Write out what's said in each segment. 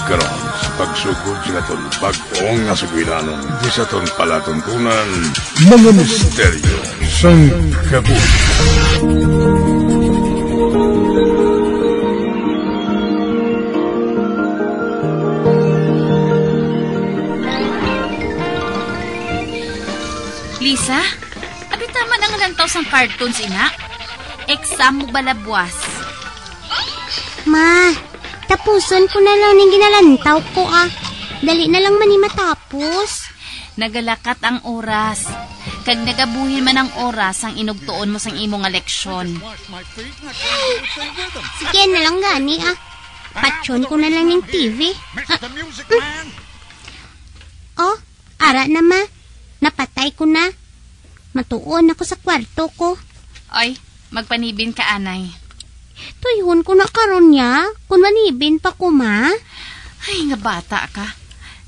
karon sa pagsugod sa katon pag-ong nga sugwilanon di sa ton palatuntunan mga misteryo sang kabuhi. Lisa, abi tama na nga lantaw sang cartoons ina. Exam mo balabwas. Ma, tapuson ko na lang ng ginalantaw ko Dali na lang mani matapos. Nagalakat ang oras. Kag nagabuhin man ang oras ang inugtuon mo sang imong leksyon. Sige na lang gani Patsyon ko na lang ng TV. Oh, ara na ma. Napatay ko na. Matuon ako sa kwarto ko. Oy, magpanibin ka anay. Tuyhon ko na karon niya. Kung manibin pa ko ma. Ay, nga bata ka.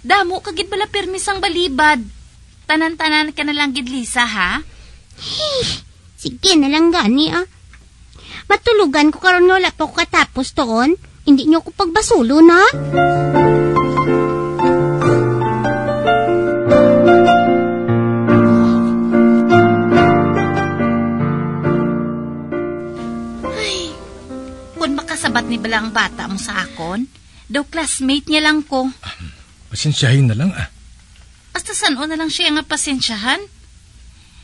Damo kagid bala permisang balibad. Tanan-tanan ka na lang gid Lisa ha? Hey, sige na lang gani Matulugan ko karon nga wala pa ko katapos toon. Hindi niyo ko pagbasulo na. Sabat ni balang bata mo sa akon, daw classmate niya lang ko. Pasensyahin na lang Hasta saan na lang siya nga pasensyahan?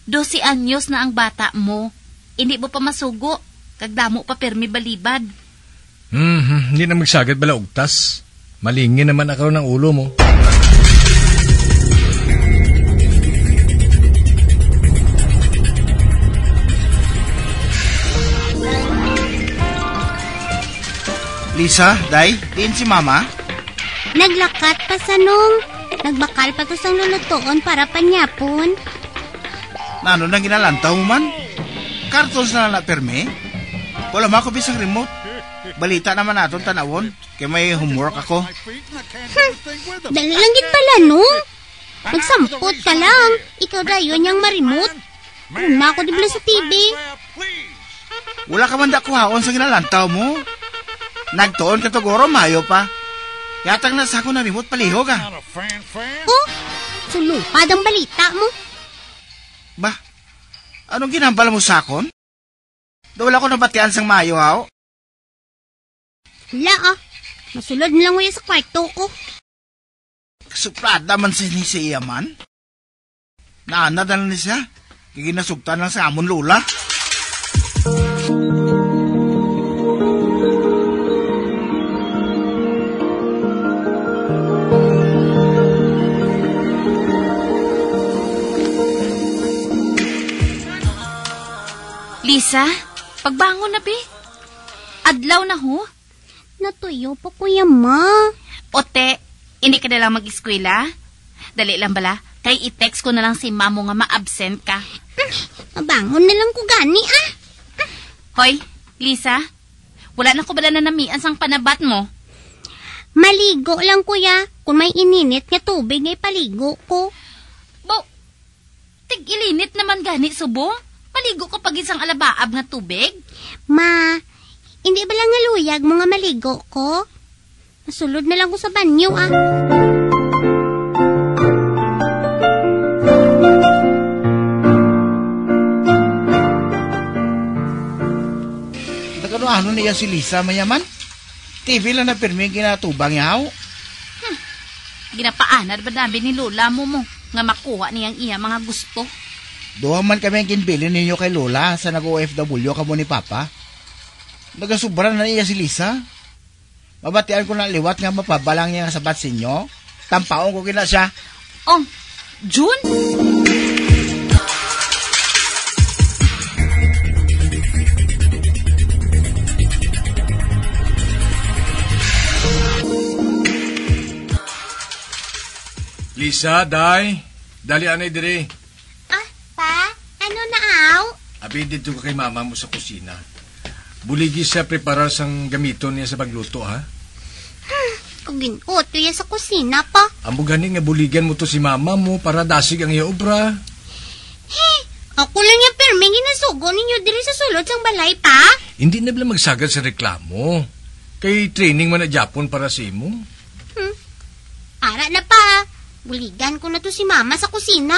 12 anyos na ang bata mo. Hindi mo pa masugo. Kagdamo pa permi balibad. Hindi na magsagad bala ugtas. Malingin naman ako ng ulo mo. Lisa, Day, diin si Mama? Naglakat pa sa nung. Nagbakal pa to sang lulutoon para panyapon. Nano nang ginalantaw mo man? Cartons na lang perme? Wala mo ako bisang remote. Balita naman natin tanawon, kaya may homework ako. Dali lang git pala nung. Nagsampot ka lang. Ikaw dayon niyang ma-remote. Una ako dibla sa TV. Wala ka man da kuhaon sa ginalantaw mo. Nagtuon ka to goro, mayo pa. Yatang nasa ako na remote paliho ka. Oh, sulupad ang balita mo. Ba, anong ginambala mo sa akon? Wala ko nabatian sang mayo, hao? Wala masulod na lang ko sa kwarto ko. Suprada man si iya man. Naanad na lang siya. Giginasugtan lang sa amon lula. Lisa, pagbangon na, be. Adlaw na ho. Natuyo pa, Kuya Ma. Ote, hindi ka na lang mag-eskwela? Dali lang bala, kay i-text ko na lang si Mamo nga ma-absent ka. Mabangon na lang ko gani, Hoy, Lisa, wala na ko bala na namian sang panabat mo? Maligo lang, Kuya. Kung may ininit nga tubig, ay paligo ko. Bo, tig-ilinit naman gani, subong? Maligo ko pag isang alabaab nga tubig? Ma, hindi ba lang nga luyag mo nga maligo ko? Masulod na lang ko sa banyo, Ano niya si Lisa mayaman? TV lang na pirmi ginatubang yaw. Ginapaanad ba namin ni Lola mo nga makuha niyang iya mga gusto? Doha man kami ang kinbilin ninyo kay Lola sa nag-OFW kamo ni Papa. Nagasubra na niya si Lisa. Mabatian ko na liwat nga mapabalang niya sa bat sinyo. Tampaon ko kina siya. Oh, June? Lisa, Day, dali anay dire. Pa, ano na Abi dito ka kay mama mo sa kusina. Buligi siya preparar sang gamiton niya sa pagluto, ha? Kung ginuto yan sa kusina pa. Amo gani nga buligan mo to si mama mo para dasig ang iya obra. Ako lang yung perming ginasugo ninyo diri sa sulod sang balay pa. Hindi na bala magsagad sa reklamo. Kay training man na Japon para sa imo. Buligan ko na to si Mama sa kusina.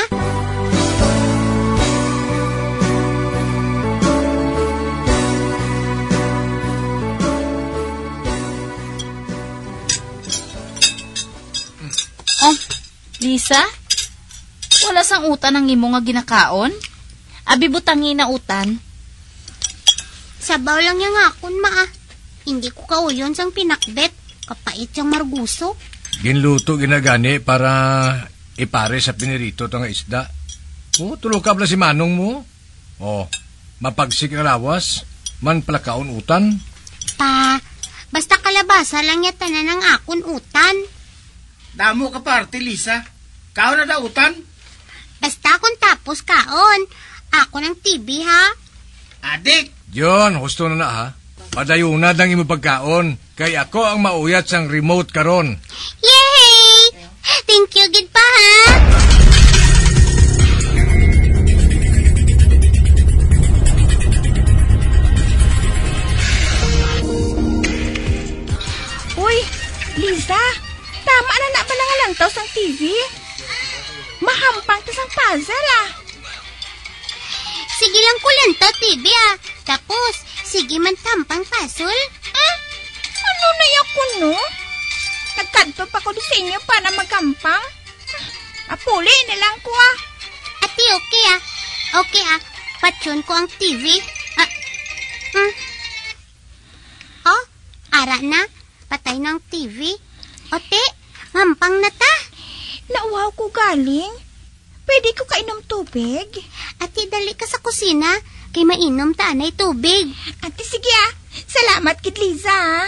Oh, Lisa? Wala sang utan ang imo nga ginakaon? Abi butangi na utan? Sabaw lang yung akon, Ma. Hindi ko kauyon sang pinakbet. Kapait yung marguso. Ginluto ginagani para ipare sa pinirito to nga isda. Tulog ka bala si Manong mo. Mapagsik ang lawas. Man palakaon utan. Pa, basta kalabasa lang yatanan ng akon utan. Damo ka parte, Lisa. Kaon na dautan? Basta kung tapos kaon, ako ng TV, ha? Adik! Diyon, husto na ha. Padayuna dang imo pagkaon. Kay ako ang mauyat sang remote karon. Yay! Thank you, gid pa, ha? Uy, Lisa, tama na pala nga lang taos ang TV. Mahampang tas ang puzzle, ah. Sige lang kulan to, TV, ah. Tapos, sige man tampang puzzle. Ano na ako, no? Nagkanto pa ko sa inyo para magampang. Apuli na lang ko, ah. Ati, okay, ah. Okay, ah. Patyon ko ang TV. Ara na. Patay na ang TV. Ote, mampang na ta. Nauhaw ko galing. Pwede ko kainom tubig? Ati, dali ka sa kusina. Kay mainom ta anay tubig. Ate, sige, ah. Salamat, kid Liza, ah.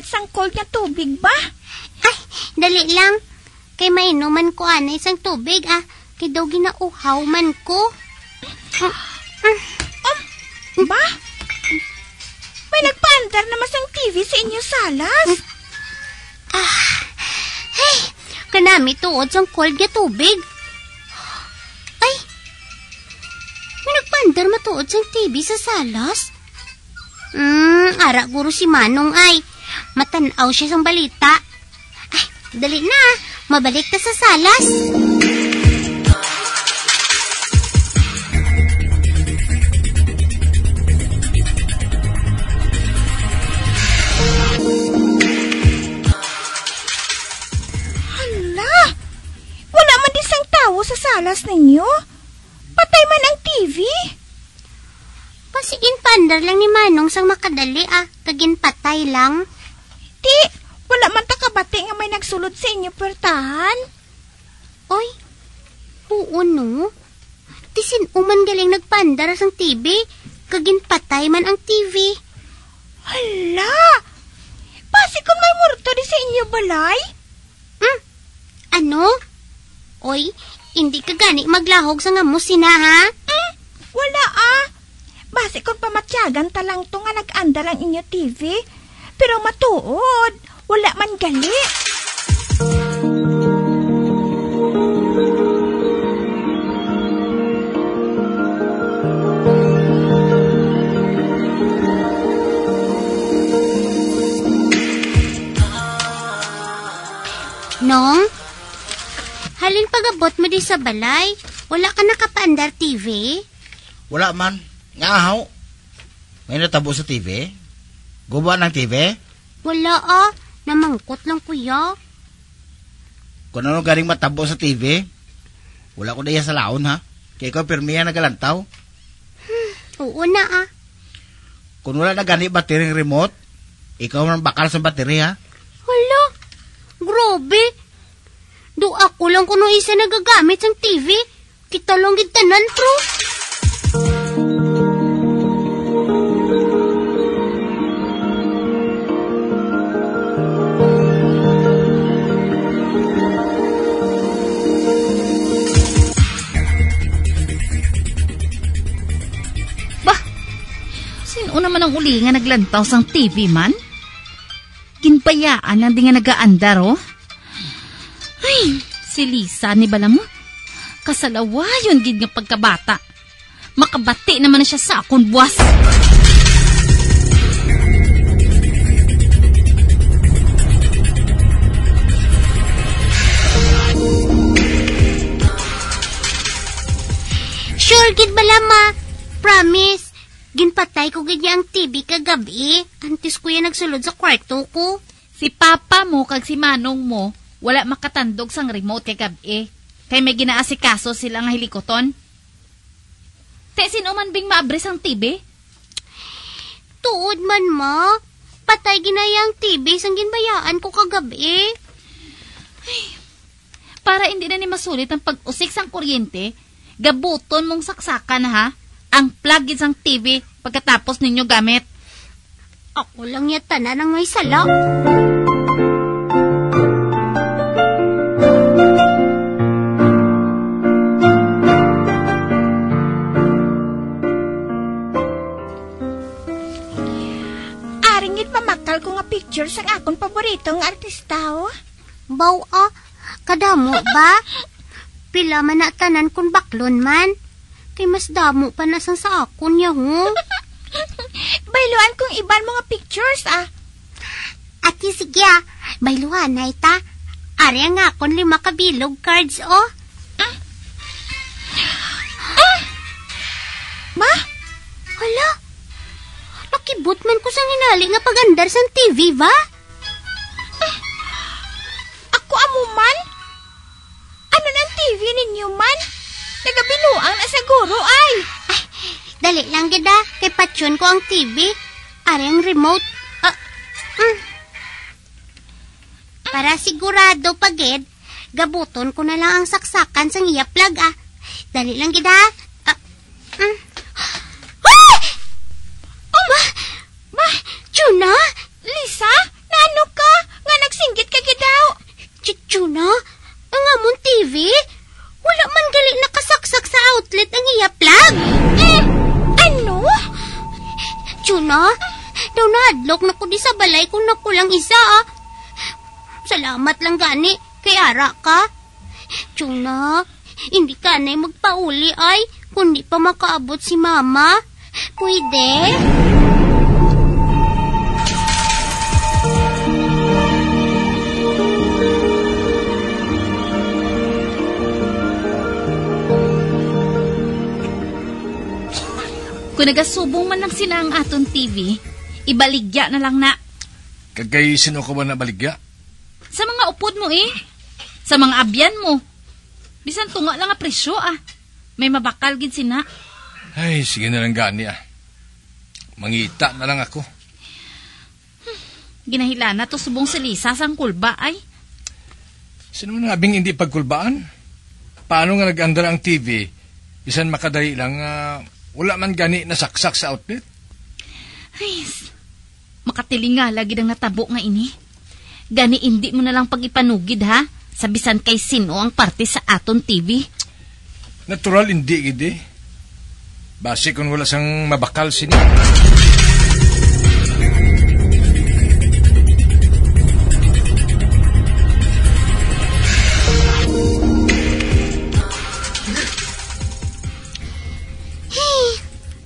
Sang cold na tubig ba? Ay, dali lang. Kay mainuman ko anay isang tubig, ah. Kay daw ginauhaw man ko. Ba? May nagpaandar naman sang TV sa inyo salas. Hey, kanami tuod sang cold nga tubig. Ay, may nagpaandar matuod sang TV sa salas. Ara guro si Manong ay. Matanaw siya sang balita. Ay, dali na. Mabalik ta sa salas. Hala! Wala man din sang tao sa salas ninyo. Patay man ang TV. Pasiin pandar lang ni Manong sang makadali, ah. Kagin patay lang. Di, wala man takabati nga may nagsulod sa inyo pertahan. Oy, oo no. Tisin uman galing nagpandar sang TV. Kagin patay man ang TV. Hala! Pasi kung may murto di sa inyo balay? Ano? Oy, hindi ka gani maglahog sa ngamo sina, ha? Wala, ah. Basi kung pamatyagan talang to nga nag-andar ang inyo TV. Pero matuod, wala man gali. Nong? Halin pagabot mo di sa balay. Wala ka nakapaandar TV? Wala man. Ngahaw. May natabo sa TV? Guba ng TV? Wala, ah. Namangkot lang, kuya. Kung ano galing matabo sa TV, wala ko na iya sa laon, ha? Kaya ikaw pirmiya nagalantaw. Oo na, ah. Kung wala na gani battery remote, ikaw man bakal sa battery, ha? Hala, grabe. Do ako lang kuno isa nagagamit ng TV. Kita lang gitanan, bro. Dili nga naglantaw sang TV man. Ginbayaan lang di nga nagaandar, oh. Ay, si Lisa ni bala mo. Kasalawa yun gid nga pagkabata. Makabati naman na siya sa akong buwas. Sure, gid bala ma. Promise. Ginpatay ko gid niya ang TV kagabi. Antes ko yan nagsulod sa kwarto ko. Si Papa mo kag si Manong mo, wala makatandog sang remote kagabi. Kay may ginaasikaso sila nga hilikoton. Te, sino man bing maabres ang TV? Tuod man ma. Patay ginayang TV sang ginbayaan ko kagabi. Para hindi na ni masulit ang pag-usik sang kuryente, gabuton mong saksakan ha, ang plug sang TV pagkatapos ninyo gamit. Ako lang yata na nang may sala. Aringit pamakal ko nga pictures ang akong paboritong artista, oh. Baw kadamo ba? Pila man na tanan kung baklon man. Kay mas damo pa na sang sa akon niya, ho. Bayluan kong iban mga pictures, ah. Ati sige bayluhan na ita. Ari ang akon 5 kabilog cards, oh. Ma? Hala, nakibot man ko sang hinali nga pagandar sang TV, ba? Ako amuman? Ano ng TV ninyo man? Nagabinuang na siguro ay. Dali lang gida, kay patsyon ko ang TV. Ari ang remote. Para sigurado pagid, gabuton ko na lang ang saksakan sang iya plug, ah. Dali lang gida. Ma, Chuna? Lisa, naano ka? Nga nagsinggit ka gidaw. Chuna? Ang amon TV? Wala man gali nakasaksak sa outlet ang iya plug. Ano? Chuna, daw naadlok na ko di sa balay kung nakulang isa, ah. Salamat lang gani, kay ara ka. Chuna, hindi ka na'y magpauli ay, kundi pa makaabot si Mama. Pwede? Kung nagasubong man lang sila ang aton TV, ibaligya na lang na. Kagay sino ka ba na baligya? Sa mga upod mo sa mga abyan mo. Bisan tunga lang ang presyo, ah. May mabakal gid sina. Ay, sige na lang gani, ah. Mangita na lang ako. Ginahila na to subong si Lisa sang kulba, ay. Sino man nabing hindi pagkulbaan? Paano nga nag-andar ang TV? Bisan makadali lang, wala man gani nasaksak sa outlet. Ay, makatilinga lagi ng natabo nga ini. Gani hindi mo na lang pag-ipanugid, ha? Sabisan kay sino ang parte sa aton TV. Natural hindi, gidi. Base kung wala sang mabakal sini.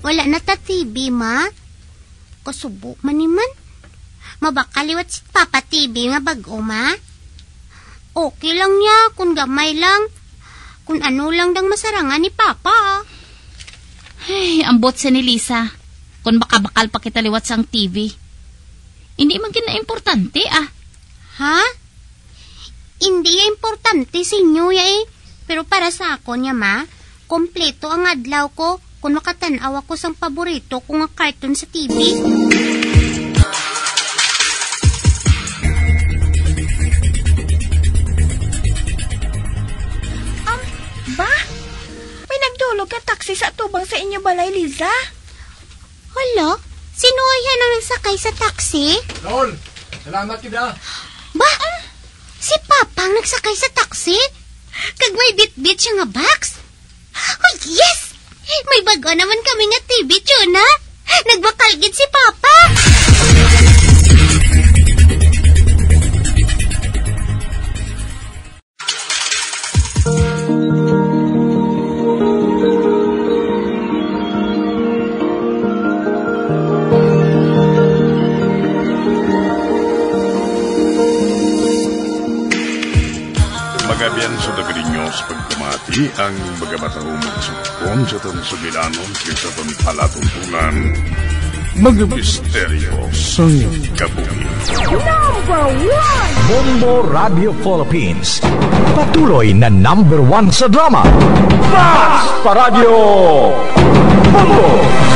Wala na ta TV, ma. Kasubo man ni man. Mabakaliwat si Papa TV nga bago, ma. Okay lang niya kung gamay lang. Kung ano lang dang masarangan ni Papa. Ay, ambot sa ni Lisa. Kung bakal pa kita liwat sang TV. Hindi man kina-importante, ah. Ha? Hindi importante sa inyo, eh. Pero para sa ako niya, ma, kompleto ang adlaw ko kung makatanaw ako sang paborito ko nga cartoon sa TV. Ba? May nagdulog ka taxi sa tubang sa inyo balay, Liza? Hala? Sino yan ang nagsakay sa taxi? Lol, salamat kita. Ba? Si Papa ang nagsakay sa taxi? Kag may bit-bit siya nga box? Oh, yes! May bago naman kami nga TV, Chuna. Nagbakalgid si Papa. Magabian sa dagalinyo sa pagkamati ang magamatahong magsukon sa itong sugilanon sa itong palatuntunan. Mga misteryo sa kabuhi. Bombo Radio Philippines. Patuloy na #1 sa drama. Mas Paradio Bombo!